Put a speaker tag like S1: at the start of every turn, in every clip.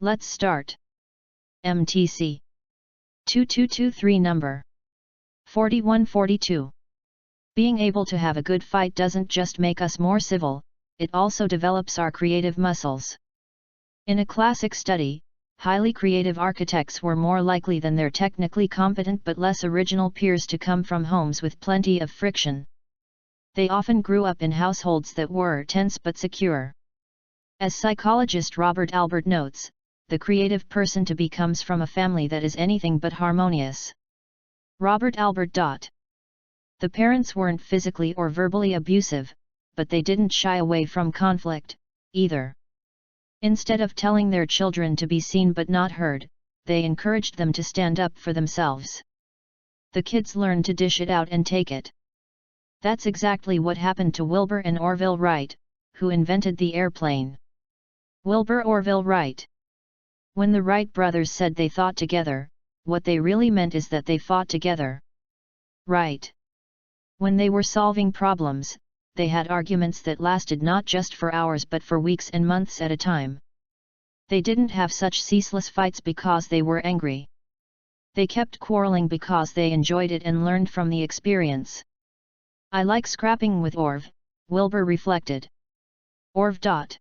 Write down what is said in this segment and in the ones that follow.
S1: Let's start. MTC 2223 number 4142. Being able to have a good fight doesn't just make us more civil, it also develops our creative muscles. In a classic study, highly creative architects were more likely than their technically competent but less original peers to come from homes with plenty of friction. They often grew up in households that were tense but secure. As psychologist Robert Albert notes, the creative person to be comes from a family that is anything but harmonious. Robert Albert. The parents weren't physically or verbally abusive, but they didn't shy away from conflict, either. Instead of telling their children to be seen but not heard, they encouraged them to stand up for themselves. The kids learned to dish it out and take it. That's exactly what happened to Wilbur and Orville Wright, who invented the airplane. Wilbur Orville Wright. When the Wright brothers said they thought together, what they really meant is that they fought together. Right. When they were solving problems, they had arguments that lasted not just for hours but for weeks and months at a time. They didn't have such ceaseless fights because they were angry. They kept quarreling because they enjoyed it and learned from the experience. I like scrapping with Orv, Wilbur reflected. Orv.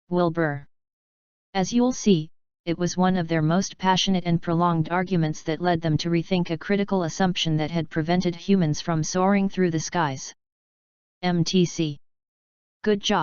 S1: Wilbur. As you'll see, it was one of their most passionate and prolonged arguments that led them to rethink a critical assumption that had prevented humans from soaring through the skies. MTC. Good job.